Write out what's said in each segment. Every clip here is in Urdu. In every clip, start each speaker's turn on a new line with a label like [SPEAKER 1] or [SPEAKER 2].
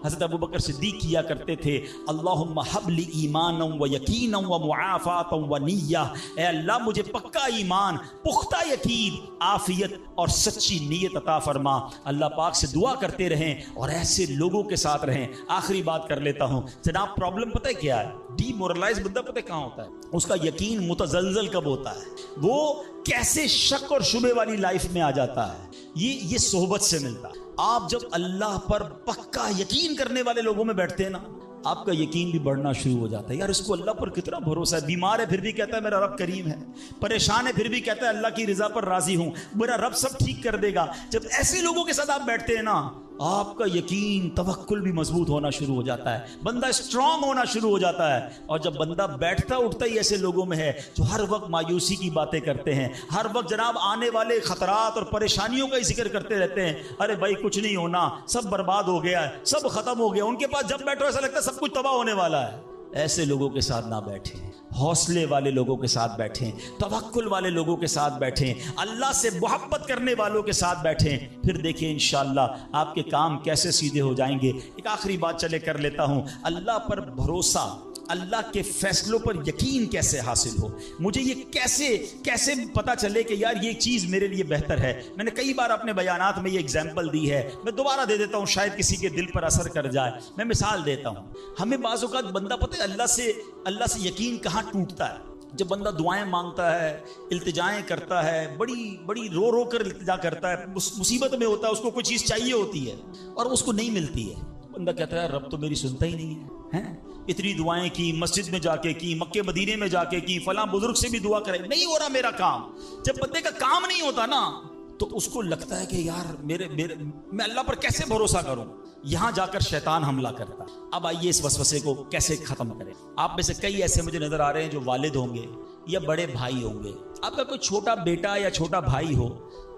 [SPEAKER 1] حضرت ابو بکر صدیق کیا کرتے تھے، اللہم حب لی ایمانا و یقینا و معافاتا و نیہ، اے اللہ مجھے پکا ایمان، پختہ یقین، عافیت اور سچی نیت عطا فرما۔ اللہ پاک سے دعا کرتے رہیں اور ایسے لوگوں کے ساتھ رہیں۔ آخری بات کر لیتا ہوں جناب، پرابلم پتہ ہے کیا ہے؟ ڈی مورلائز بندہ پتہ کہاں ہوتا ہے؟ اس کا یقین متزلزل کب ہوتا ہے؟ وہ کیسے شک اور شبے والی لائف میں آ جاتا ہے؟ یہ صحبت سے ملتا ہے۔ آپ جب اللہ پر پکا یقین کرنے والے لوگوں میں بیٹھتے ہیں نا، آپ کا یقین بھی بڑھنا شروع ہو جاتا ہے۔ یار اس کو اللہ پر کتنا بھروسہ ہے، بیمار ہے پھر بھی کہتا ہے میرا رب کریم ہے، پریشان ہے پھر بھی کہتا ہے اللہ کی رضا پر راضی ہوں، میرا رب سب ٹھیک کر دے گا۔ جب ایسے لوگوں کے ساتھ آپ بیٹھتے ہیں نا، آپ کا یقین توکل بھی مضبوط ہونا شروع ہو جاتا ہے، بندہ اسٹرانگ ہونا شروع ہو جاتا ہے۔ اور جب بندہ بیٹھتا اٹھتا ہی ایسے لوگوں میں ہے جو ہر وقت مایوسی کی باتیں کرتے ہیں، ہر وقت جناب آنے والے خطرات اور پریشانیوں کا ہی ذکر کرتے رہتے ہیں، ارے بھائی کچھ نہیں ہونا، سب برباد ہو گیا ہے، سب ختم ہو گیا، ان کے پاس جب بیٹھو ایسا لگتا ہے سب کچھ تباہ ہونے والا ہے۔ ایسے لوگوں کے ساتھ نہ بیٹھیں، حوصلے والے لوگوں کے ساتھ بیٹھیں، توکل والے لوگوں کے ساتھ بیٹھیں، اللہ سے محبت کرنے والوں کے ساتھ بیٹھیں، پھر دیکھیں انشاءاللہ آپ کے کام کیسے سیدھے ہو جائیں گے۔ ایک آخری بات چلے کر لیتا ہوں، اللہ پر بھروسہ، اللہ کے فیصلوں پر یقین کیسے حاصل ہو؟ مجھے یہ کیسے پتا چلے کہ یار یہ چیز میرے لیے بہتر ہے؟ میں نے کئی بار اپنے بیانات میں یہ اگزامپل دی ہے، میں دوبارہ دے دیتا ہوں، شاید کسی کے دل پر اثر کر جائے۔ میں مثال دیتا ہوں، ہمیں بعض اوقات بندہ پتہ ہے اللہ سے یقین کہاں ٹوٹتا ہے؟ جب بندہ دعائیں مانگتا ہے، التجائیں کرتا ہے، بڑی رو کر التجا کرتا ہے، مصیبت میں ہوتا ہے، اس کو کوئی چیز چاہیے ہوتی ہے اور اس کو نہیں ملتی ہے، بندہ کہتا ہے رب تو میری سنتا ہی نہیں ہے، اتنی دعائیں کی، مسجد میں جا کے کی، مکے مدینے میں جا کے کی، فلاں بزرگ سے بھی دعا کرے، نہیں ہو رہا میرا کام۔ جب بندے کا کام نہیں ہوتا نا تو اس کو لگتا ہے کہ یار میں اللہ پر کیسے بھروسہ کروں؟ یہاں جا کر شیطان حملہ کرتا ہے۔ اب آئیے اس وسوسے کو کیسے ختم کریں۔ آپ میں سے کئی ایسے مجھے نظر آ رہے ہیں جو والد ہوں گے یا بڑے بھائی ہوں گے، آپ کا کوئی چھوٹا بیٹا یا چھوٹا بھائی ہو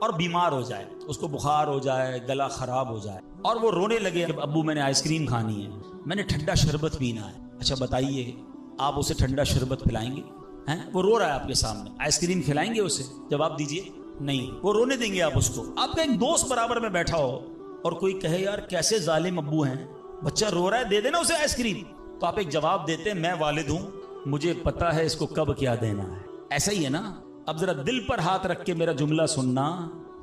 [SPEAKER 1] اور بیمار ہو جائے، اس کو بخار ہو جائے، گلا خراب ہو جائے اور وہ رونے لگے کہ ابو میں نے آئس کریم کھانی ہے، میں نے ٹھنڈا شربت پینا ہے۔ اچھا بتائیے، آپ اسے ٹھنڈا شربت پلائیں گے؟ وہ رو رہا ہے آپ کے سامنے، آئس کریم کھلائیں گے اسے؟ جواب دیجئے نہیں، وہ رونے دیں گے آپ اس کو۔ آپ کا ایک دوست برابر میں بیٹھا ہو اور کوئی کہے یار کیسے ظالم ابو ہیں، بچہ رو رہا ہے دے دینا اسے آئس کریم، تو آپ ایک جواب دیتے ہیں میں والد ہوں، مجھے پتا ہے اس کو کب کیا دینا ہے۔ ایسا ہی ہے نا؟ اب ذرا دل پر ہاتھ رکھ کے میرا جملہ سننا،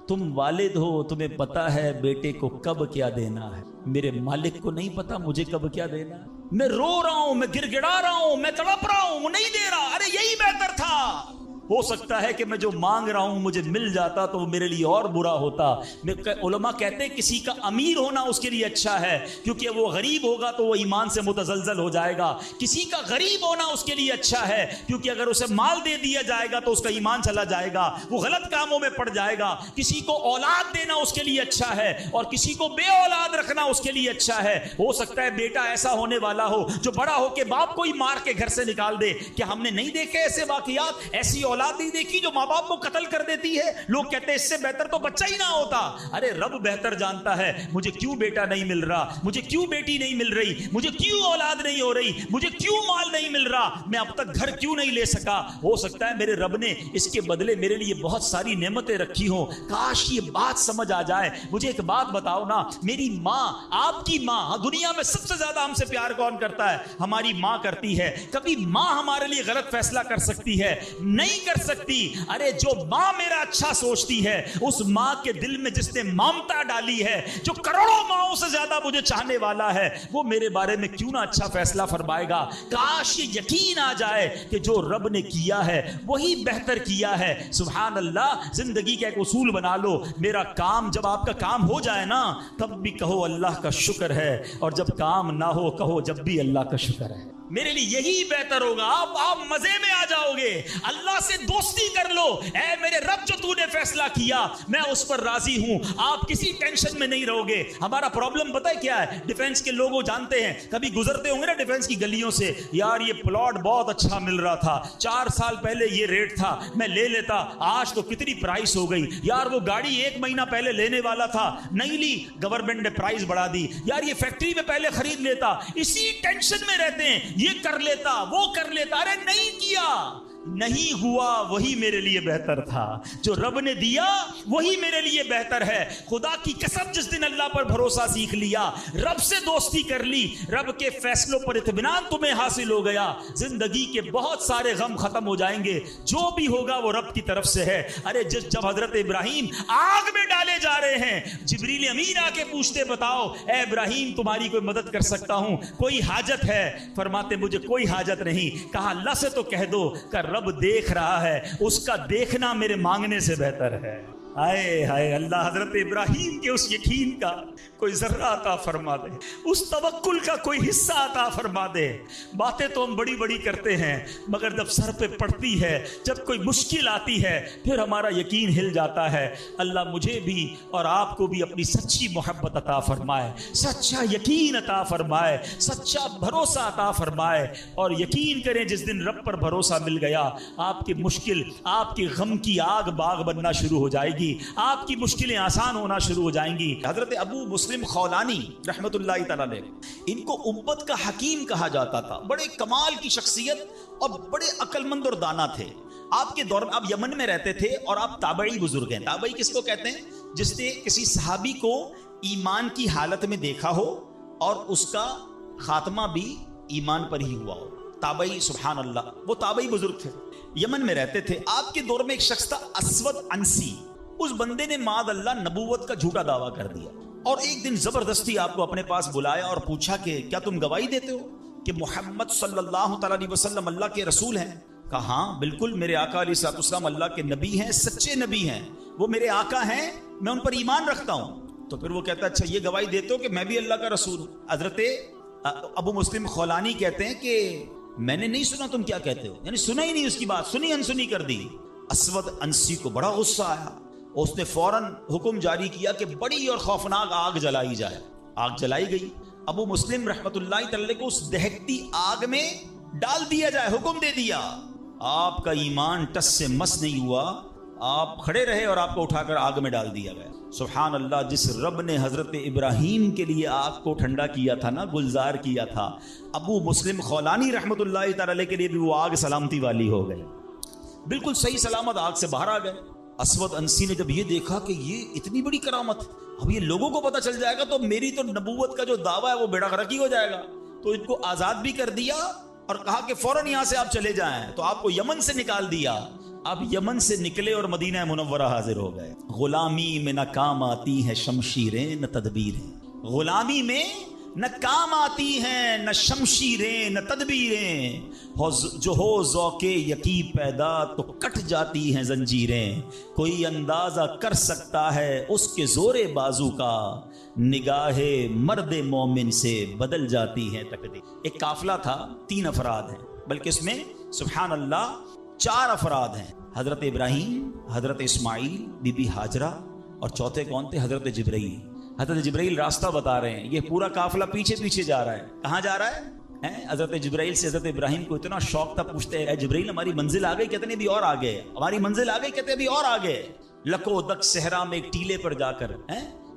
[SPEAKER 1] تم والد ہو، تمہیں پتا ہے بیٹے کو کب کیا دینا ہے، میرے مالک کو نہیں پتا مجھے کب کیا دینا ہے۔ میں رو رہا ہوں، میں گر گڑا رہا ہوں، میں تڑپ رہا ہوں، وہ نہیں دے رہا، ارے یہی بہتر تھا۔ ہو سکتا ہے کہ میں جو مانگ رہا ہوں مجھے مل جاتا تو وہ میرے لیے اور برا ہوتا۔ علماء کہتے ہیں کسی کا امیر ہونا اس کے لیے اچھا ہے، کیونکہ وہ غریب ہوگا تو وہ ایمان سے متزلزل ہو جائے گا۔ کسی کا غریب ہونا اس کے لیے اچھا ہے، کیونکہ اگر اسے مال دے دیا جائے گا تو اس کا ایمان چلا جائے گا، وہ غلط کاموں میں پڑ جائے گا۔ کسی کو اولاد دینا اس کے لیے اچھا ہے اور کسی کو بے اولاد رکھنا اس کے لیے اچھا ہے۔ ہو سکتا ہے بیٹا ایسا ہونے والا ہو جو بڑا ہو کے باپ کو ہی مار کے گھر سے نکال دے۔ کیا ہم نے نہیں دیکھے ایسے واقعات؟ ایسی اولاد نہیں دیکھی جو ماں باپ کو قتل کر دیتی ہے؟ لوگ کہتے ہیں اس سے بہتر تو بچہ ہی نہ ہوتا۔ ارے رب بہتر جانتا ہے مجھے کیوں بیٹا نہیں مل رہا، مجھے کیوں بیٹی نہیں مل رہی، مجھے کیوں اولاد نہیں ہو رہی، مجھے کیوں مال نہیں مل رہا، میں اب تک گھر کیوں نہیں لے سکا۔ ہو سکتا ہے میرے رب نے اس کے بدلے میرے لیے بہت ساری نعمتیں رکھی ہوں۔ کاش یہ بات سمجھ آ جائے۔ مجھے ایک بات بتاؤ نا، میری ماں، آپ کی ماں، دنیا میں سب سے زیادہ ہم سے پیار کون کرتا ہے؟ ہماری ماں کرتی ہے۔ کبھی ماں ہمارے لیے غلط فیصلہ کر سکتی ہے؟ نہیں کر سکتی۔ ارے جو ماں میرا اچھا سوچتی ہے، اس ماں کے دل میں جس نے ممتا ڈالی ہے، جو کروڑوں ماؤں سے زیادہ مجھے چاہنے والا ہے، وہ میرے بارے میں کیوں نہ اچھا فیصلہ فرمائے گا۔ کاش یہ یقین آ جائے کہ جو رب نے کیا ہے وہی بہتر کیا ہے۔ سبحان اللہ۔ زندگی کا ایک اصول بنا لو، میرا کام، جب آپ کا کام ہو جائے نا تب بھی کہو اللہ کا شکر ہے، اور جب کام نہ ہو کہو جب بھی اللہ کا شکر ہے۔ میرے لیے یہی بہتر ہوگا۔ آپ مزے میں آ جاؤ گے، اللہ سے دوستی کر لو، اے میرے رب جو تو نے فیصلہ کیا میں اس پر راضی ہوں۔ آپ کسی ٹینشن میں نہیں رہو گے۔ ہمارا پرابلم پتہ ہے کیا ہے؟ ڈیفنس کے لوگ جانتے ہیں، کبھی گزرتے ہوں گے نا ڈیفنس کی گلیوں سے، یار یہ پلاٹ بہت اچھا مل رہا تھا، 4 سال پہلے یہ ریٹ تھا، میں لے لیتا، آج تو کتنی پرائس ہو گئی، یار وہ گاڑی 1 مہینہ پہلے لینے والا تھا، نہیں لی، گورنمنٹ نے پرائس بڑھا دی، یار یہ فیکٹری میں پہلے خرید لیتا۔ اسی ٹینشن میں رہتے ہیں، یہ کر لیتا، وہ کر لیتا، ارے نہیں کیا۔ نہیں ہوا وہی میرے لیے بہتر تھا، جو رب نے دیا وہی میرے لیے بہتر ہے۔ خدا کی قسم جس دن اللہ پر بھروسہ سیکھ لیا، رب سے دوستی کر لی، رب کے فیصلوں پر اطمینان تمہیں حاصل ہو گیا، زندگی کے بہت سارے غم ختم ہو جائیں گے، جو بھی ہوگا وہ رب کی طرف سے ہے۔ ارے جب حضرت ابراہیم آگ میں ڈالے جا رہے ہیں، جبریل امین آ کے پوچھتے بتاؤ اے ابراہیم تمہاری کوئی مدد کر سکتا ہوں، کوئی حاجت ہے؟ فرماتے مجھے کوئی حاجت نہیں۔ کہا اللہ سے تو کہہ دو کہ رب دیکھ رہا ہے، اس کا دیکھنا میرے مانگنے سے بہتر ہے۔ ہائے ہائے، اللہ حضرت ابراہیم کے اس یقین کا کوئی ذرہ عطا فرما دے، اس توکل کا کوئی حصہ عطا فرما دے۔ باتیں تو ہم بڑی بڑی کرتے ہیں، مگر جب سر پہ پڑتی ہے، جب کوئی مشکل آتی ہے، پھر ہمارا یقین ہل جاتا ہے۔ اللہ مجھے بھی اور آپ کو بھی اپنی سچی محبت عطا فرمائے، سچا یقین عطا فرمائے، سچا بھروسہ عطا فرمائے، اور یقین کریں جس دن رب پر بھروسہ مل گیا، آپ کی مشکل، آپ کی غم کی آگ باغ بننا شروع ہو جائے گی، آپ کی مشکلیں آسان ہونا شروع ہو جائیں گی۔ حضرت ابو مسلم خولانی رحمت اللہ تعالی علیہ، ان کو امت کا حکیم کہا جاتا تھا، بڑے کمال کی شخصیت اور بڑے عقل مند اور دانا تھے۔ آپ کے دور میں آپ یمن میں رہتے تھے اور آپ تابعی بزرگ ہیں۔ تابعی کس کو کہتے ہیں؟ جس نے کسی صحابی کو ایمان کی حالت میں دیکھا ہو اور اس کا خاتمہ بھی ایمان پر ہی ہوا ہو، تابعی۔ سبحان اللہ، وہ تابعی بزرگ تھے، یمن میں رہتے تھے۔ آپ کے دور میں ایک شخص تھا اسود انسی، اس بندے نے معاذ اللہ نبوت کا جھوٹا دعویٰ کر دیا، اور ایک دن زبردستی آپ کو اپنے پاس بلایا اور پوچھا کہ کیا تم گواہی دیتے ہو کہ محمد صلی اللہ تعالیٰ علیہ وسلم اللہ کے رسول ہیں؟ کہا ہاں بالکل، میرے آقا علیہ الصلوۃ والسلام اللہ کے نبی ہیں، سچے نبی ہیں، وہ میرے آقا ہیں، میں ان پر ایمان رکھتا ہوں۔ تو پھر وہ کہتا ہے اچھا یہ گواہی دیتے ہو کہ میں بھی اللہ کا رسول ہوں؟ حضرت ابو مسلم خولانی کہتے ہیں کہ میں نے نہیں سنا تم کیا کہتے ہو، یعنی سنا ہی نہیں، اس کی بات سنی انسنی کر دی۔ اسود انسی کو بڑا غصہ آیا، اس نے فوراً حکم جاری کیا کہ بڑی اور خوفناک آگ جلائی جائے۔ آگ جلائی گئی، ابو مسلم رحمت اللہ تعالی کو اس دہکتی آگ میں ڈال دیا جائے، حکم دے دیا۔ آپ کا ایمان ٹس سے مس نہیں ہوا، آپ کھڑے رہے اور آپ کو اٹھا کر آگ میں ڈال دیا گیا۔ سبحان اللہ، جس رب نے حضرت ابراہیم کے لیے آگ کو ٹھنڈا کیا تھا نا، گلزار کیا تھا، ابو مسلم خولانی رحمت اللہ تعالی کے لیے بھی وہ آگ سلامتی والی ہو گئی، بالکل صحیح سلامت آگ سے باہر آ گئے۔ اسود انسی نے جب یہ دیکھا کہ یہ اتنی بڑی کرامت، اب یہ لوگوں کو پتہ چل جائے گا تو میری تو نبوت کا جو دعویٰ ہے وہ بیڑا غرق ہی ہو جائے گا، تو ان کو آزاد بھی کر دیا اور کہا کہ فوراً یہاں سے آپ چلے جائیں۔ تو آپ کو یمن سے نکال دیا، آپ یمن سے نکلے اور مدینہ منورہ حاضر ہو گئے۔ غلامی میں نہ کام آتی ہیں شمشیریں نہ تدبیریں، غلامی میں نہ کام آتی ہیں نہ شمشیریں نہ تدبیریں، جو ہو ذوق یقین پیدا تو کٹ جاتی ہیں زنجیریں، کوئی اندازہ کر سکتا ہے اس کے زور بازو کا، نگاہ مرد مومن سے بدل جاتی ہے تقدیر۔ ایک قافلہ تھا، 3 افراد ہیں، بلکہ اس میں سبحان اللہ 4 افراد ہیں، حضرت ابراہیم، حضرت اسماعیل، بی بی ہاجرہ، اور چوتھے کون تھے؟ حضرت جبرائیل۔ حضرت جبرائیل راستہ بتا رہے ہیں، یہ پورا قافلہ پیچھے پیچھے جا رہا ہے۔ کہاں جا رہا ہے؟ حضرت جبرائیل سے حضرت ابراہیم کو اتنا شوق تھا، پوچھتے ہیں اے جبرائیل ہماری منزل آ گئی؟ کہتے ہیں ابھی اور آگے، ہماری منزل آ گئی؟ کہتے ہیں ابھی اور آگے۔ لکو دک صحرا میں ایک ٹیلے پر جا کر،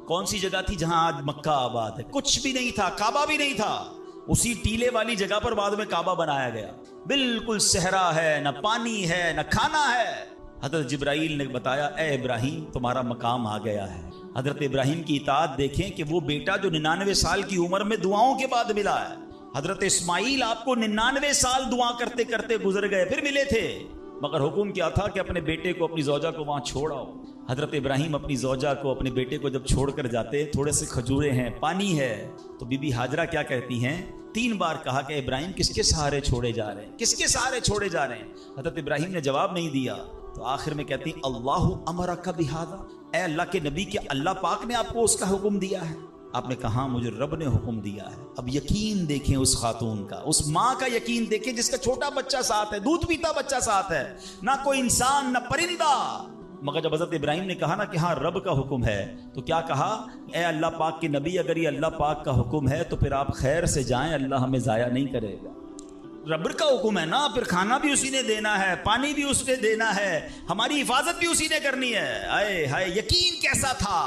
[SPEAKER 1] کون سی جگہ تھی جہاں آج مکہ آباد ہے؟ کچھ بھی نہیں تھا، کعبہ بھی نہیں تھا، اسی ٹیلے والی جگہ پر بعد میں کعبہ بنایا گیا، بالکل صحرا ہے، نہ پانی ہے نہ کھانا ہے۔ حضرت جبرائیل نے بتایا اے ابراہیم تمہارا مقام آ گیا ہے۔ حضرت ابراہیم کی اطاعت دیکھیں کہ وہ بیٹا جو 99 سال کی عمر میں دعاؤں کے بعد ملا ہے، حضرت اسماعیل آپ کو 99 سال دعا کرتے کرتے گزر گئے، پھر ملے تھے، مگر حکم کیا تھا کہ اپنے بیٹے کو، اپنی زوجہ کو وہاں چھوڑ آؤ۔ حضرت ابراہیم اپنی زوجہ کو، اپنے بیٹے کو جب چھوڑ کر جاتے، تھوڑے سے کھجورے ہیں، پانی ہے، تو بی بی ہاجرہ کیا کہتی ہیں؟ 3 بار کہا کہ ابراہیم کس کے سہارے چھوڑے جا رہے ہیں، کس کے سہارے چھوڑے جا رہے ہیں؟ حضرت ابراہیم نے جواب نہیں دیا، تو آخر میں کہتی اللہ امرک بہذا، اے اللہ کے نبی، کہ اللہ پاک نے آپ کو اس کا حکم دیا ہے؟ آپ نے کہا مجھے رب نے حکم دیا ہے۔ اب یقین دیکھیں اس خاتون کا، اس ماں کا یقین دیکھیں جس کا چھوٹا بچہ ساتھ ہے، دودھ پیتا بچہ ساتھ ہے، نہ کوئی انسان نہ پرندہ، مگر جب حضرت ابراہیم نے کہا نا کہ ہاں رب کا حکم ہے، تو کیا کہا؟ اے اللہ پاک کے نبی، اگر یہ اللہ پاک کا حکم ہے تو پھر آپ خیر سے جائیں، اللہ ہمیں ضائع نہیں کرے گا۔ رب کا حکم ہے نا، پھر کھانا بھی اسی نے دینا ہے، پانی بھی اس نے دینا ہے، ہماری حفاظت بھی اسی نے کرنی ہے۔ آئے ہائے، یقین کیسا تھا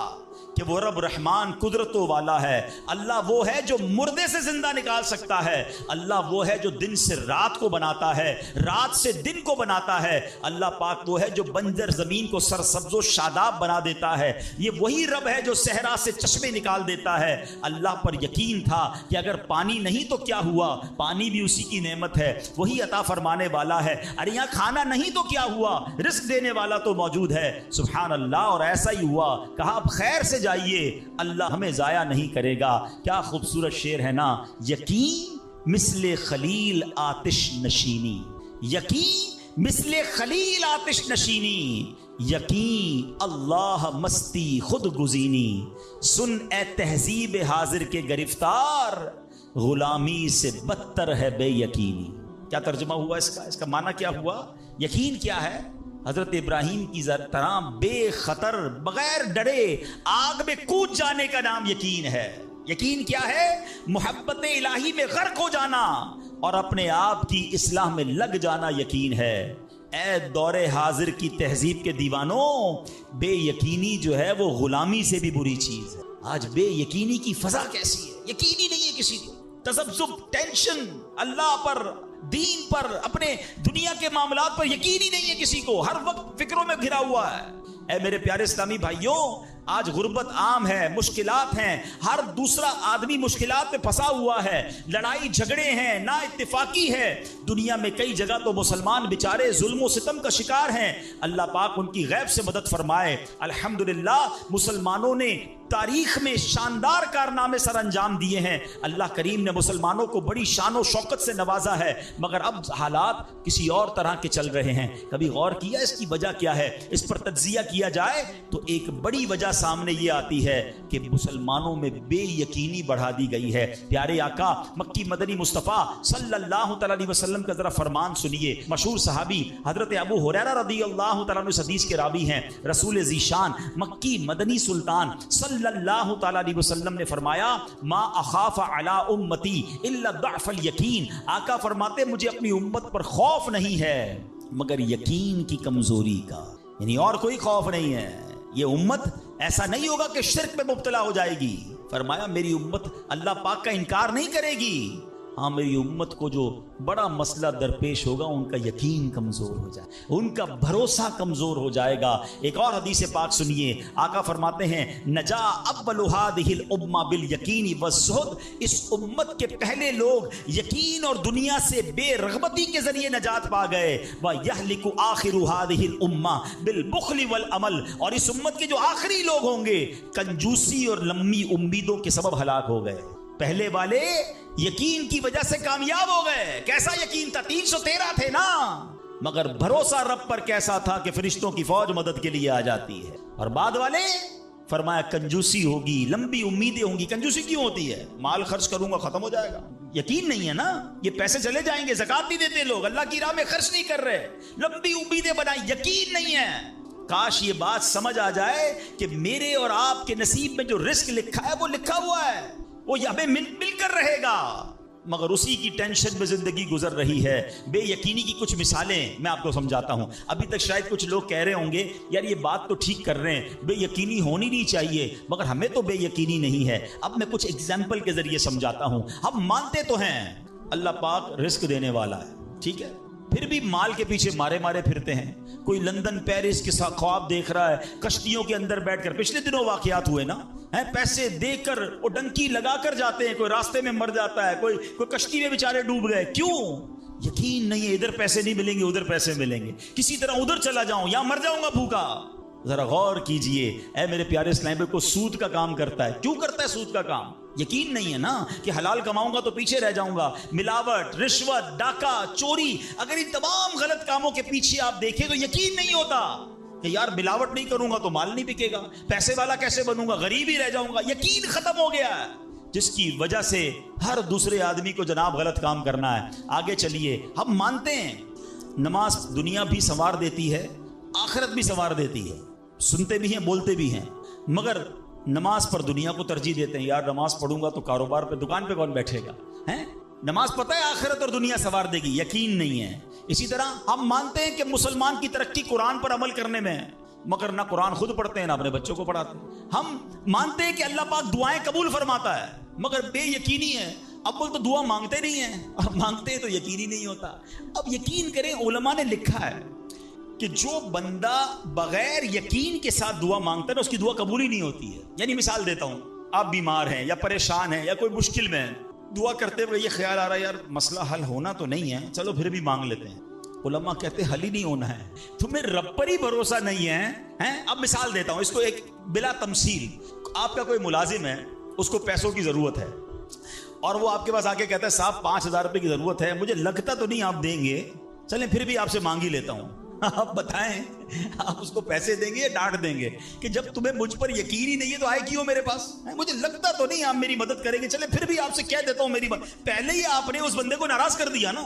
[SPEAKER 1] کہ وہ رب رحمان قدرتوں والا ہے. اللہ وہ ہے جو مردے سے زندہ نکال سکتا ہے. اللہ وہ ہے جو دن سے رات کو بناتا ہے, رات سے دن کو بناتا ہے. اللہ پاک وہ ہے جو بنجر زمین کو سرسبز و شاداب بنا دیتا ہے. یہ وہی رب ہے جو صحرا سے چشمے نکال دیتا ہے. اللہ پر یقین تھا کہ اگر پانی نہیں تو کیا ہوا, پانی بھی اسی کی نعمت ہے, وہی عطا فرمانے والا ہے. ارے یہاں کھانا نہیں تو کیا ہوا, رزق دینے والا تو موجود ہے. سبحان اللہ. اور ایسا ہی ہوا, کہا اب خیر سے جائیے, اللہ ہمیں ضائع نہیں کرے گا. کیا خوبصورت شعر ہے نا. یقین مثل خلیل آتش نشینی, یقین مثل خلیل آتش نشینی, یقین اللہ مستی خود گزینی. سن اے تہذیب حاضر کے گرفتار, غلامی سے بدتر ہے بے یقینی. کیا ترجمہ ہوا اس کا؟ اس کا معنی کیا ہوا؟ یقین کیا ہے؟ حضرت ابراہیم کی طرح بے خطر بغیر ڈرے آگ میں کود جانے کا نام یقین ہے. یقین کیا ہے؟ محبت الہی میں غرق ہو جانا اور اپنے آپ کی اصلاح میں لگ جانا یقین ہے. اے دور حاضر کی تہذیب کے دیوانوں, بے یقینی جو ہے وہ غلامی سے بھی بری چیز ہے. آج بے یقینی کی فضا کیسی ہے؟ یقین ہی نہیں ہے کسی کو. تذبذب, ٹینشن, اللہ پر, دین پر, اپنے دنیا کے معاملات پر یقین ہی نہیں ہے کسی کو. ہر وقت فکروں میں گھرا ہوا ہے. اے میرے پیارے اسلامی بھائیوں, آج غربت عام ہے, مشکلات ہیں, ہر دوسرا آدمی مشکلات میں پھنسا ہوا ہے, لڑائی جھگڑے ہیں, نا اتفاقی ہے. دنیا میں کئی جگہ تو مسلمان بیچارے ظلم و ستم کا شکار ہیں. اللہ پاک ان کی غیب سے مدد فرمائے. الحمدللہ مسلمانوں نے تاریخ میں شاندار کارنامے سر انجام دیے ہیں. اللہ کریم نے مسلمانوں کو بڑی شان و شوکت سے نوازا ہے, مگر اب حالات کسی اور طرح کے چل رہے ہیں. کبھی غور کیا اس کی وجہ کیا ہے؟ اس پر تجزیہ کیا جائے تو ایک بڑی وجہ سامنے یہ آتی ہے کہ مسلمانوں میں بے یقینی بڑھا دی گئی ہے. پیارے آقا مکی مدنی مصطفیٰ صلی اللہ تعالی علیہ وسلم کا ذرا فرمان سنیے. مشہور صحابی حضرت ابو ہریرہ رضی اللہ تعالیٰ عنہ اس حدیث کے راوی ہیں. رسول ذیشان مکی مدنی سلطان صلی اللہ تعالی علیہ وسلم نے فرمایا, ما اخاف علی امتی الا ضعف الیقین. آقا فرماتے مجھے اپنی امت پر خوف نہیں ہے مگر یقین کی کمزوری کا. یعنی اور کوئی خوف نہیں ہے. یہ امت ایسا نہیں ہوگا کہ شرک میں مبتلا ہو جائے گی. فرمایا میری امت اللہ پاک کا انکار نہیں کرے گی, ہاں میری امت کو جو بڑا مسئلہ درپیش ہوگا ان کا یقین کمزور ہو جائے, ان کا بھروسہ کمزور ہو جائے گا. ایک اور حدیث پاک سنیے. آقا فرماتے ہیں نجا اول هذه الامه بالیقین والزہد. اس امت کے پہلے لوگ یقین اور دنیا سے بے رغبتی کے ذریعے نجات پا گئے. وَيَهْلِكُ آخِرُ هَذِهِ الْأُمَّةِ بِالْبُخْلِ وَالْعَمَلِ. اور اس امت کے جو آخری لوگ ہوں گے کنجوسی اور لمبی امیدوں کے سبب ہلاک ہو گئے. پہلے والے یقین کی وجہ سے کامیاب ہو گئے. کیسا یقین تھا؟ 313 تھے نا, مگر بھروسہ رب پر کیسا تھا کہ فرشتوں کی فوج مدد کے لیے آ جاتی ہے. اور بعد والے فرمایا کنجوسی ہوگی, لمبی امیدیں ہوں گی. کنجوسی کیوں ہوتی ہے؟ مال خرچ کروں گا ختم ہو جائے گا. یقین نہیں ہے نا, یہ پیسے چلے جائیں گے. زکات نہیں دیتے لوگ, اللہ کی راہ میں خرچ نہیں کر رہے, لمبی امیدیں بنائی. یقین نہیں ہے. کاش یہ بات سمجھ آ جائے کہ میرے اور آپ کے نصیب میں جو رزق لکھا ہے وہ لکھا ہوا ہے, وہ ہمیں مل کر رہے گا, مگر اسی کی ٹینشن میں زندگی گزر رہی ہے. بے یقینی کی کچھ مثالیں میں آپ کو سمجھاتا ہوں. ابھی تک شاید کچھ لوگ کہہ رہے ہوں گے یار یہ بات تو ٹھیک کر رہے ہیں, بے یقینی ہونی نہیں چاہیے, مگر ہمیں تو بے یقینی نہیں ہے. اب میں کچھ ایگزامپل کے ذریعے سمجھاتا ہوں. ہم مانتے تو ہیں اللہ پاک رزق دینے والا ہے, ٹھیک ہے, پھر بھی مال کے پیچھے مارے پھرتے ہیں. کوئی لندن پیرس کے ساتھ خواب دیکھ رہا ہے, کشتیوں کے اندر بیٹھ کر. پچھلے دنوں واقعات ہوئے نا, پیسے دے کر وہ ڈنکی لگا کر جاتے ہیں, کوئی راستے میں مر جاتا ہے, کوئی کشتی میں بیچارے ڈوب گئے. کیوں؟ یقین نہیں ہے ادھر پیسے نہیں ملیں گے, ادھر پیسے ملیں گے, کسی طرح ادھر چلا جاؤں یا مر جاؤں گا بھوکا. ذرا غور کیجئے. اے میرے پیارے اسلام کو سود کا کام کرتا ہے. کیوں کرتا ہے سود کا کام؟ یقین نہیں ہے نا کہ حلال کماؤں گا تو پیچھے رہ جاؤں گا. ملاوٹ, رشوت, ڈاکہ, چوری, اگر ان تمام غلط کاموں کے پیچھے آپ دیکھیں تو یقین نہیں ہوتا کہ یار ملاوٹ نہیں کروں گا تو مال نہیں بکے گا, پیسے والا کیسے بنوں گا, غریب ہی رہ جاؤں گا. یقین ختم ہو گیا ہے, جس کی وجہ سے ہر دوسرے آدمی کو جناب غلط کام کرنا ہے. آگے چلیے. ہم مانتے ہیں نماز دنیا بھی سنوار دیتی ہے, آخرت بھی سنوار دیتی ہے. سنتے بھی ہیں, بولتے بھی ہیں, مگر نماز پر دنیا کو ترجیح دیتے ہیں. یار نماز پڑھوں گا تو کاروبار پہ, دکان پہ کون بیٹھے گا, ہیں؟ نماز پتہ ہے آخرت اور دنیا سنوار دے گی, یقین نہیں ہے. اسی طرح ہم مانتے ہیں کہ مسلمان کی ترقی قرآن پر عمل کرنے میں ہے. مگر نہ قرآن خود پڑھتے ہیں نہ اپنے بچوں کو پڑھاتے ہیں. ہم مانتے ہیں کہ اللہ پاک دعائیں قبول فرماتا ہے مگر بے یقینی ہے. اب تو دعا مانگتے نہیں ہیں اور مانگتے ہیں تو یقین ہی نہیں ہوتا. اب یقین کریں علماء نے لکھا ہے کہ جو بندہ بغیر یقین کے ساتھ دعا مانگتا ہے نا اس کی دعا قبول ہی نہیں ہوتی ہے. یعنی مثال دیتا ہوں, آپ بیمار ہیں یا پریشان ہیں یا کوئی مشکل میں ہیں, دعا کرتے ہوئے یہ خیال آ رہا ہے یار مسئلہ حل ہونا تو نہیں ہے, چلو پھر بھی مانگ لیتے ہیں. علماء کہتے ہیں حل ہی نہیں ہونا ہے, تمہیں رب پر ہی بھروسہ نہیں ہے. اب مثال دیتا ہوں اس کو ایک بلا تمثیل. آپ کا کوئی ملازم ہے, اس کو پیسوں کی ضرورت ہے اور وہ آپ کے پاس آ کے کہتا ہے صاحب 5,000 روپے کی ضرورت ہے, مجھے لگتا تو نہیں آپ دیں گے, چلیں پھر بھی آپ سے مانگ ہی لیتا ہوں. آپ بتائیں آپ اس کو پیسے دیں گے یا ڈانٹ دیں گے کہ جب تمہیں مجھ پر یقین ہی نہیں ہے تو آئے کیوں میرے پاس, مجھے لگتا تو نہیں آپ میری مدد کریں گے, چلے پھر بھی آپ سے کہہ دیتا ہوں میری مدد. پہلے ہی آپ نے اس بندے کو ناراض کر دیا نا.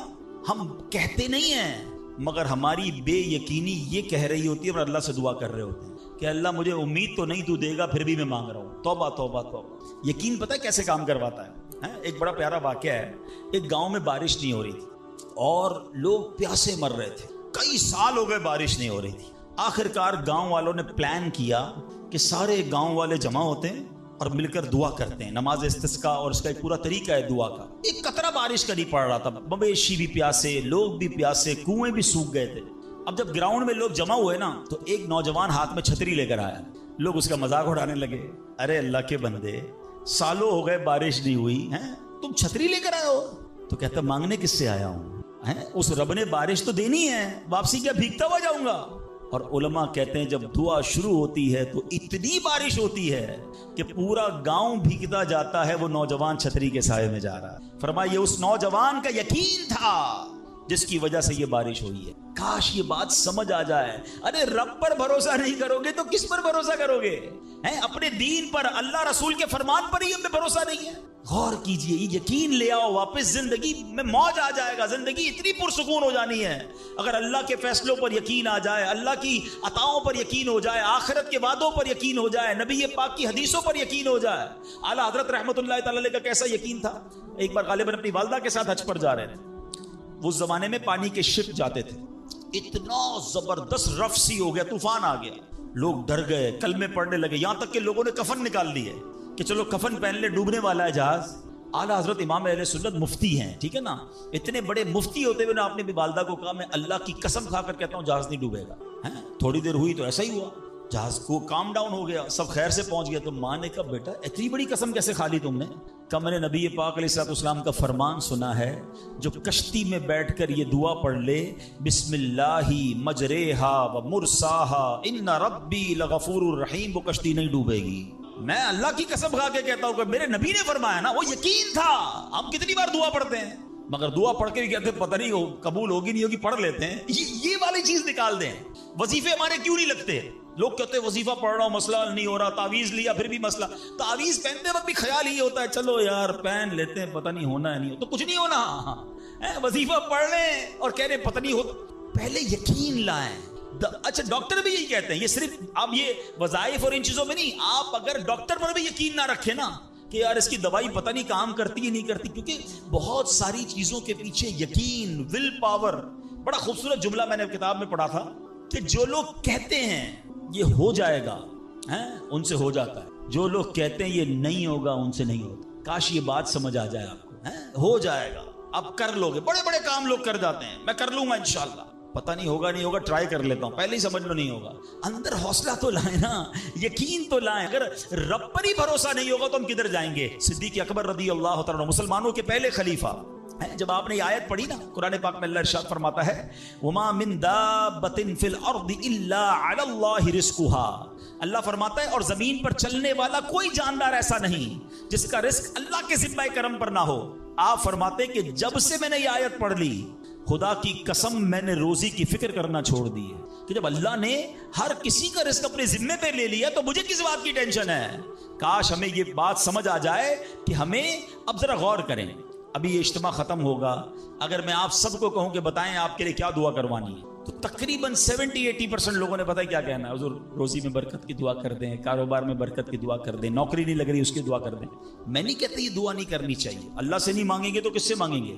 [SPEAKER 1] ہم کہتے نہیں ہیں مگر ہماری بے یقینی یہ کہہ رہی ہوتی ہے اور اللہ سے دعا کر رہے ہوتے ہیں کہ اللہ مجھے امید تو نہیں تو دے گا پھر بھی میں مانگ رہا ہوں. توبہ توبہ توبہ. یقین پتہ ہے کیسے کام کرواتا ہے؟ ایک بڑا پیارا واقعہ ہے. ایک گاؤں میں بارش نہیں ہو رہی تھی اور لوگ پیاسے مر رہے تھے, کئی سال ہو گئے بارش نہیں ہو رہی تھی. آخرکار گاؤں والوں نے پلان کیا کہ سارے گاؤں والے جمع ہوتے ہیں اور مل کر دعا کرتے ہیں, نماز استسقاء, اور اس کا ایک پورا طریقہ ہے دعا کا. ایک قطرہ بارش کا نہیں پڑ رہا تھا, مویشی بھی پیاسے, لوگ بھی پیاسے, کنویں بھی سوکھ گئے تھے. اب جب گراؤنڈ میں لوگ جمع ہوئے نا تو ایک نوجوان ہاتھ میں چھتری لے کر آیا. لوگ اس کا مذاق اڑانے لگے, ارے اللہ کے بندے سالوں ہو گئے بارش نہیں ہوئی ہیں, تم چھتری لے کر آئے ہو. تو کہتا مانگنے کس سے آیا ہوں, اس رب نے بارش تو دینی ہے, واپسی کیا بھیگتا ہوا جاؤں گا. اور علماء کہتے ہیں جب دعا شروع ہوتی ہے تو اتنی بارش ہوتی ہے کہ پورا گاؤں بھیگتا جاتا ہے, وہ نوجوان چھتری کے سائے میں جا رہا ہے. فرمایا یہ اس نوجوان کا یقین تھا جس کی وجہ سے یہ بارش ہوئی ہے. کاش یہ بات سمجھ آ جائے. ارے رب پر بھروسہ نہیں کرو گے تو کس پر بھروسہ کرو گے؟ اپنے دین پر, اللہ رسول کے فرمان پر ہی ہمیں بھروسہ نہیں ہے. غور کیجئے, یہ یقین لے آؤ واپس, زندگی میں موج آ جائے گا, زندگی اتنی پرسکون ہو جانی ہے اگر اللہ کے فیصلوں پر یقین آ جائے, اللہ کی عطاؤں پر یقین ہو جائے, آخرت کے وعدوں پر یقین ہو جائے, نبی پاک کی حدیثوں پر یقین ہو جائے. اعلیٰ حضرت رحمت اللہ تعالی علیہ کا کیسا یقین تھا. ایک بار غالباً اپنی والدہ کے ساتھ حج پر جا رہے تھے. اس زمانے میں پانی کے شپ جاتے تھے, اتنا زبردست رف سی ہو گیا, طوفان آ گیا, لوگ ڈر گئے, کلمے پڑھنے لگے, یہاں تک کہ لوگوں نے کفن نکال لیے کہ چلو کفن پہن لے, ڈوبنے والا ہے جہاز. اعلیٰ حضرت امام اہل سنت مفتی ہیں, ٹھیک ہے نا, اتنے بڑے مفتی ہوتے ہوئے آپ نے بھی والدہ کو کہا میں اللہ کی قسم کھا کر کہتا ہوں جہاز نہیں ڈوبے گا. تھوڑی دیر ہوئی تو ایسا ہی ہوا, جہاز کو کام ڈاؤن ہو گیا, سب خیر سے پہنچ گیا. تو ماں نے کہا بیٹا اتنی بڑی قسم کیسے کھا لی تم نے؟ کہ میں نے نبی پاک علیہ الصلوۃ والسلام کا فرمان سنا ہے, جو کشتی میں بیٹھ کر یہ دعا پڑھ لے, بسم اللہ مجریہا و مرساہا ان ربی لغفور الرحیم, وہ کشتی نہیں ڈوبے گی. میں اللہ کی قسم کھا کے کہتا ہوں کہ میرے نبی نے فرمایا نا, وہ یقین تھا. ہم کتنی بار دعا پڑھتے ہیں مگر دعا پڑھ کے بھی کہتے ہیں پتہ نہیں قبول ہوگی نہیں ہوگی, پڑھ لیتے ہیں. یہ والی چیز نکال دیں. وظیفے ہمارے کیوں نہیں لگتے؟ لوگ کہتے ہیں وظیفہ پڑھ رہا ہوں مسئلہ نہیں ہو رہا, تعویذ لیا پھر بھی مسئلہ. تعویذ پہنتے وقت بھی خیال ہی ہوتا ہے چلو یار پہن لیتے ہیں, پتہ نہیں ہونا ہے نہیں تو کچھ نہیں ہونا. وظیفہ پڑھ لیں اور کہہ رہے پتہ نہیں ہوتا. پہلے یقین لائیں. اچھا ڈاکٹر بھی یہی کہتے ہیں, یہ صرف اب یہ وظائف اور ان چیزوں میں نہیں, آپ اگر ڈاکٹر پر بھی یقین نہ رکھیں نا کہ یار اس کی دوائی پتہ نہیں کام کرتی ہے نہیں کرتی, کیونکہ بہت ساری چیزوں کے پیچھے یقین, ول پاور. بڑا خوبصورت جملہ میں نے کتاب میں پڑھا تھا کہ جو لوگ کہتے ہیں یہ ہو جائے گا ان سے ہو جاتا ہے, جو لوگ کہتے ہیں یہ نہیں ہوگا ان سے نہیں ہوتا. کاش یہ بات سمجھ آ جائے آپ کو. ہو جائے گا, اب کر لو گے. بڑے بڑے کام لوگ کر جاتے ہیں, میں کر لوں گا انشاءاللہ, پتہ نہیں ہوگا نہیں ہوگا, ٹرائی کر لیتا ہوں, پہلے ہی سمجھ لو نہیں ہوگا. اندر حوصلہ تو لائیں نا, یقین تو لائیں. اگر رب پر ہی بھروسہ نہیں ہوگا تو ہم کدھر جائیں گے؟ صدیق اکبر رضی اللہ تعالیٰ عنہ, مسلمانوں کے پہلے خلیفہ, جب آپ نے یہ آیت پڑھی نا قرآن پاک میں اللہ ارشاد فرماتا ہے وما من دابۃ فی الارض الا علی اللہ رزقها, اللہ فرماتا ہے اور زمین پر چلنے والا کوئی جاندار ایسا نہیں جس کا رزق اللہ کے ذمہ کرم پر نہ ہو. آپ فرماتے کہ جب سے میں نے یہ آیت پڑھ لی خدا کی قسم میں نے روزی کی فکر کرنا چھوڑ دی ہے, کہ جب اللہ نے ہر کسی کا رزق اپنے ذمے پہ لے لیا تو مجھے کس بات کی ٹینشن ہے. کاش ہمیں یہ بات سمجھ آ جائے کہ ہمیں اب ذرا غور کریں. ابھی یہ اجتماع ختم ہوگا, اگر میں آپ سب کو کہوں کہ بتائیں آپ کے لیے کیا دعا کروانی ہے تو تقریباً 70-80% لوگوں نے بتایا کیا کہنا ہے, حضور روزی میں برکت کی دعا کر دیں, کاروبار میں برکت کی دعا کر دیں, نوکری نہیں لگ رہی اس کی دعا کر دیں. میں نہیں کہتا یہ دعا نہیں کرنی چاہیے, اللہ سے نہیں مانگیں گے تو کس سے مانگیں گے؟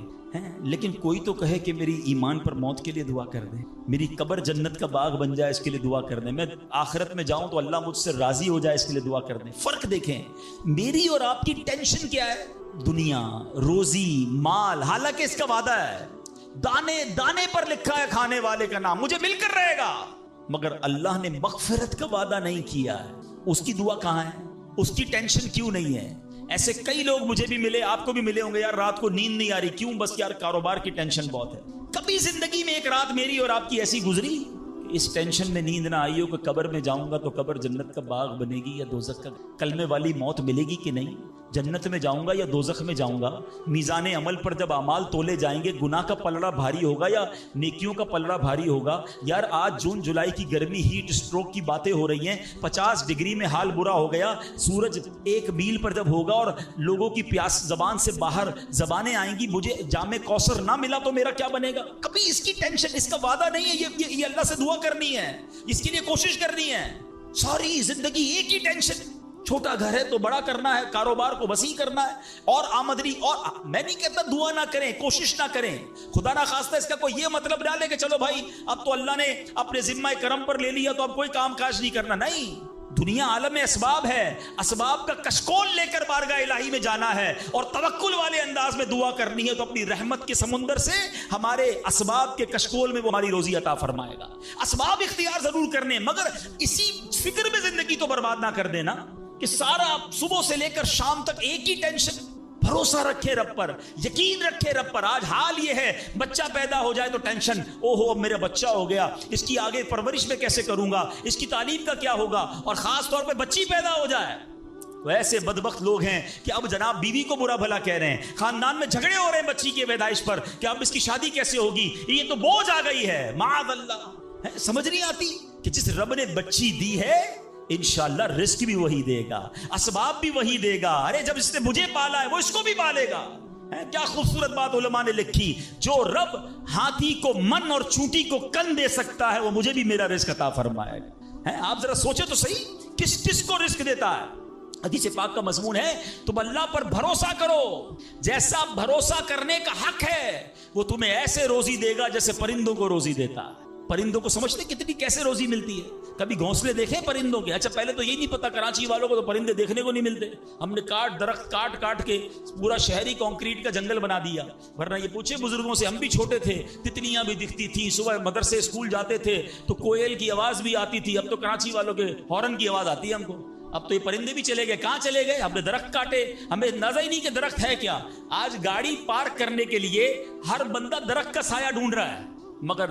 [SPEAKER 1] لیکن کوئی تو کہے کہ میری ایمان پر موت کے لیے دعا کر دیں, میری قبر جنت کا باغ بن جائے اس کے لیے دعا کر دیں, میں آخرت میں جاؤں تو اللہ مجھ سے راضی ہو جائے اس کے لیے دعا کر دیں. فرق دیکھیں, میری اور آپ کی ٹینشن کیا ہے؟ دنیا, روزی, مال, حالانکہ اس کا وعدہ ہے, دانے دانے پر لکھا ہے کھانے والے کا نام, مجھے مل کر رہے گا. مگر اللہ نے مغفرت کا وعدہ نہیں کیا ہے, اس کی دعا کہاں ہے؟ اس کی ٹینشن کیوں نہیں ہے؟ ایسے کئی لوگ مجھے بھی ملے, آپ کو بھی ملے ہوں گے, یار رات کو نیند نہیں آ رہی, کیوں؟ بس یار کاروبار کی ٹینشن بہت ہے. کبھی زندگی میں ایک رات میری اور آپ کی ایسی گزری اس ٹینشن میں نیند نہ آئی ہو کہ قبر میں جاؤں گا تو قبر جنت کا باغ بنے گی یا دوزخ کا؟ کلمے والی موت ملے گی کہ نہیں؟ جنت میں جاؤں گا یا دوزخ میں جاؤں گا؟ میزان عمل پر جب اعمال تولے جائیں گے, گناہ کا پلڑا بھاری ہوگا یا نیکیوں کا پلڑا بھاری ہوگا؟ یار آج جون جولائی کی گرمی, ہیٹ اسٹروک کی باتیں ہو رہی ہیں, 50 ڈگری میں حال برا ہو گیا. سورج 1 میل پر جب ہوگا اور لوگوں کی پیاس زبان سے باہر زبانیں آئیں گی, مجھے جام کوثر نہ ملا تو میرا کیا بنے گا؟ کبھی اس کی ٹینشن, اس کا وعدہ نہیں ہے. یہ اللہ سے دعا کرنی ہے, اس کے لیے کوشش کرنی ہے. ساری زندگی ایک ہی ٹینشن, چھوٹا گھر ہے تو بڑا کرنا ہے, کاروبار کو وسیع کرنا ہے, اور آمدنی. اور میں نہیں کہتا دعا نہ کریں, کوشش نہ کریں, خدا نہ خواستہ اس کا کوئی یہ مطلب نہ لے کہ چلو بھائی اب تو اللہ نے اپنے ذمہ کرم پر لے لیا تو اب کوئی کام کاج نہیں کرنا. نہیں, دنیا عالم اسباب ہے, اسباب کا کشکول لے کر بارگاہ الہی میں جانا ہے اور توکل والے انداز میں دعا کرنی ہے تو اپنی رحمت کے سمندر سے ہمارے اسباب کے کشکول میں وہ ہماری روزی عطا فرمائے گا. اسباب اختیار ضرور کرنے, مگر اسی فکر میں زندگی تو برباد نہ کر دینا کہ سارا صبح سے لے کر شام تک ایک ہی ٹینشن. بھروسہ رکھے رب پر, یقین رکھے رب پر. آج حال یہ ہے, بچہ پیدا ہو جائے تو ٹینشن, او ہو اب میرا بچہ ہو گیا, اس کی آگے پرورش میں کیسے کروں گا, اس کی تعلیم کا کیا ہوگا, اور خاص طور پہ بچی پیدا ہو جائے تو ایسے بدبخت لوگ ہیں کہ اب جناب بیوی کو برا بھلا کہہ رہے ہیں, خاندان میں جھگڑے ہو رہے ہیں بچی کی پیدائش پر کہ اب اس کی شادی کیسے ہوگی, یہ تو بوجھ آ گئی ہے. معاذ اللہ, سمجھ نہیں آتی کہ جس رب نے بچی دی ہے انشاءاللہ رزق بھی وہی دے گا, اسباب بھی وہی دے گا. ارے جب اس نے مجھے پالا ہے وہ اس کو بھی پالے گا. کیا خوبصورت بات علماء نے لکھی, جو رب ہاتھی کو من اور چونٹی کو کن دے سکتا ہے وہ مجھے بھی میرا رزق عطا فرمائے گا. آپ ذرا سوچے تو صحیح, کس کس کو رزق دیتا ہے؟ حدیث پاک کا مضمون ہے تم اللہ پر بھروسہ کرو, جیسا بھروسہ کرنے کا حق ہے وہ تمہیں ایسے روزی دے گا جیسے پرندوں کو روزی دیتا ہے. پرندوں کو سمجھتے کتنی کیسے روزی ملتی ہے؟ کبھی گھونسلے دیکھے پرندوں کے؟ اچھا پہلے تو یہ نہیں پتا, کراچی والوں کو تو پرندے دیکھنے کو نہیں ملتے. ہم نے درخت کاٹ کے پورا شہری کنکریٹ کا جنگل بنا دیا. ورنہ یہ پوچھے بزرگوں سے, ہم بھی چھوٹے تھے تتلیاں بھی دکھتی تھی, صبح مدرسے اسکول جاتے تھے تو کوئل کی آواز بھی آتی تھی. اب تو کراچی والوں کے ہارن کی آواز آتی ہے ہم کو. اب تو یہ پرندے بھی چلے گئے. کہاں چلے گئے؟ ہم نے درخت کاٹے, ہمیں اندازہ ہی نہیں کہ درخت ہے کیا. آج گاڑی پارک کرنے کے لیے ہر بندہ درخت کا سایہ ڈھونڈ رہا ہے, مگر